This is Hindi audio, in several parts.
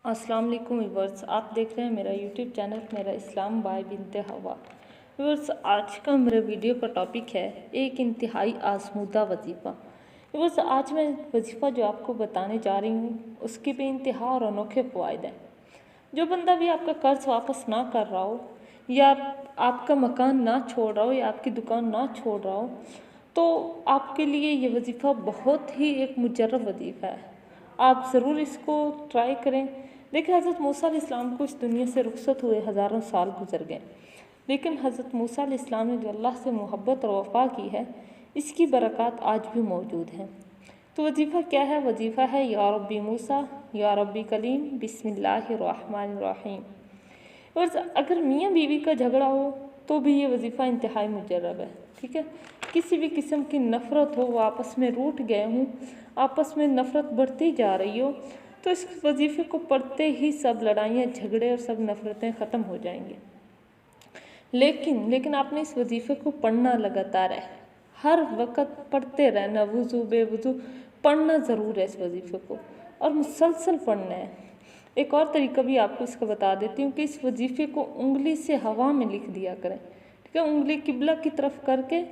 अस्सलाम वालेकुम व्यूअर्स, आप देख रहे हैं मेरा यूट्यूब चैनल मेरा इस्लाम बाय बिनते हवा। व्यूअर्स, आज का मेरा वीडियो का टॉपिक है एक इंतहाई आजमूदा वजीफ़ा। व्यूअर्स, आज मैं वजीफ़ा जो आपको बताने जा रही हूँ उसके बेइंतहा और अनोखे फ़वाइद हैं। जो बंदा भी आपका कर्ज वापस ना कर रहा हो या आपका मकान ना छोड़ रहा हो या आपकी दुकान ना छोड़ रहा हो, तो आपके लिए ये वजीफ़ा बहुत ही एक मुजर्रब वजीफ़ा है। आप ज़रूर इसको ट्राई करें। देखिए, हज़रत मूसा अलैहिस्सलाम को इस दुनिया से रुखसत हुए हज़ारों साल गुजर गए, लेकिन हज़रत मूसा अलैहिस्सलाम ने जो अल्लाह से मोहब्बत और वफ़ा की है, इसकी बरक़ात आज भी मौजूद हैं। तो वजीफ़ा क्या है? वजीफ़ा है या रब्बी मूसा या रब्बी कलीम बिस्मिल्लाहिर्रहमानिर्रहीम। और अगर मियाँ बीवी का झगड़ा हो तो भी ये वजीफ़ा इंतहाई मुजर्रब है। ठीक है, किसी भी किस्म की नफ़रत हो, वो आपस में रूठ गए हों, आपस में नफ़रत बढ़ती जा रही हो, तो इस वजीफ़े को पढ़ते ही सब लड़ाइयाँ झगड़े और सब नफ़रतें ख़त्म हो जाएंगी। लेकिन आपने इस वजीफ़े को पढ़ना लगातार है, हर वक्त पढ़ते रहना, वज़ू बेवज़ू पढ़ना ज़रूर है इस वजीफ़े को, और मुसलसल पढ़ना है। एक और तरीका भी आपको इसका बता देती हूँ कि इस वजीफ़े को उंगली से हवा में लिख दिया करें। ठीक है, उंगली किबला की तरफ करके,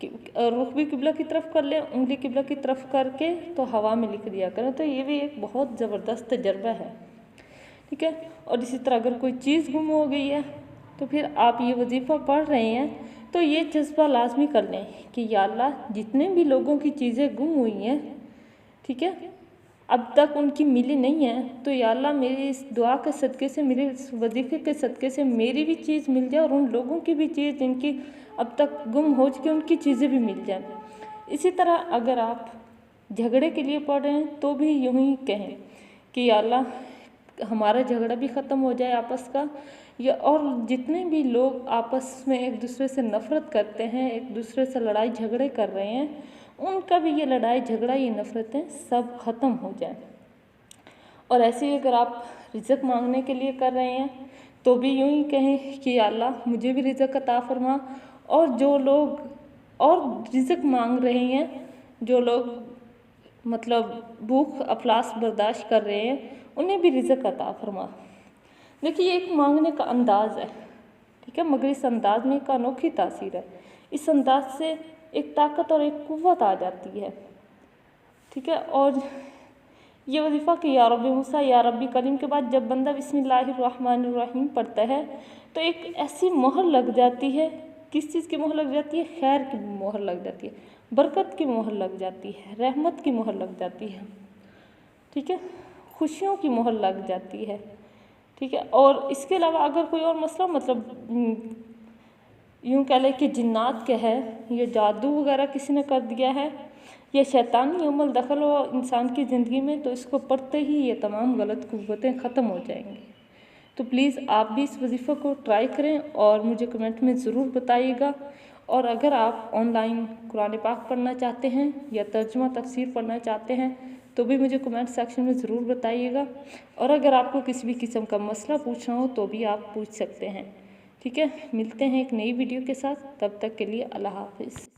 रुख भी किबला की तरफ कर लें, उंगली किबला की तरफ करके तो हवा में लिख दिया करें। तो ये भी एक बहुत ज़बरदस्त तजर्बा है। ठीक है, और इसी तरह अगर कोई चीज़ गुम हो गई है तो फिर आप ये वजीफ़ा पढ़ रहे हैं तो ये जज्बा लाजमी कर लें कि या अल्लाह, जितने भी लोगों की चीज़ें गुम हुई हैं, ठीक है, अब तक उनकी मिली नहीं है, तो या अल्लाह मेरी इस दुआ के सदक़े से, मेरे इस वजीफ़े के सदक़े से मेरी भी चीज़ मिल जाए और उन लोगों की भी चीज़ जिनकी अब तक गुम हो चुकी उनकी चीज़ें भी मिल जाएं। इसी तरह अगर आप झगड़े के लिए पढ़ रहे हैं तो भी यूँ ही कहें कि या अल्लाह, हमारा झगड़ा भी ख़त्म हो जाए आपस का, या और जितने भी लोग आपस में एक दूसरे से नफ़रत करते हैं, एक दूसरे से लड़ाई झगड़े कर रहे हैं, उनका भी ये लड़ाई झगड़ा, ये नफ़रतें सब ख़त्म हो जाएं। और ऐसे ही अगर आप रिज़्क़ मांगने के लिए कर रहे हैं तो भी यूँ ही कहें कि या अल्लाह, मुझे भी रिज़्क़ अता फरमा, और जो लोग और रिज़्क़ मांग रहे हैं, जो लोग मतलब भूख अफलास बर्दाश्त कर रहे हैं, उन्हें भी रिज़्क़ अता फरमा। देखिए, एक मांगने का अंदाज़ है, ठीक है, मगर इस अंदाज में एक अनोखी तासीर है। इस अंदाज से एक ताकत और एक क़ुव्वत आ जाती है। ठीक है, और ये वजीफ़ा कि या रब्बी मूसा या रब्बी कलीम के बाद जब बंदा बिस्मिल्लाहिर्रहमानिर्रहीम पढ़ता है तो एक ऐसी मोहर लग जाती है। किस चीज़ की मोहर लग जाती है? खैर की मोहर लग जाती है, बरकत की मोहर लग जाती है, रहमत की मोहर लग जाती है। ठीक है, खुशियों की मोहर लग जाती है। ठीक है, और इसके अलावा अगर कोई और मसला, मतलब यूँ कह लें कि जिन्नात के है, या जादू वगैरह किसी ने कर दिया है, या शैतानी अमल दखल हो इंसान की ज़िंदगी में, तो इसको पढ़ते ही ये तमाम गलत कुव्वतें ख़त्म हो जाएंगी। तो प्लीज़ आप भी इस वजीफ़े को ट्राई करें और मुझे कमेंट में ज़रूर बताइएगा। और अगर आप ऑनलाइन कुरान पाक पढ़ना चाहते हैं या तर्जुमा तफसीर पढ़ना चाहते हैं तो भी मुझे कमेंट सेक्शन में ज़रूर बताइएगा। और अगर आपको किसी भी किस्म का मसला पूछना हो तो भी आप पूछ सकते हैं। ठीक है, मिलते हैं एक नई वीडियो के साथ, तब तक के लिए अल्लाह हाफ़िज़।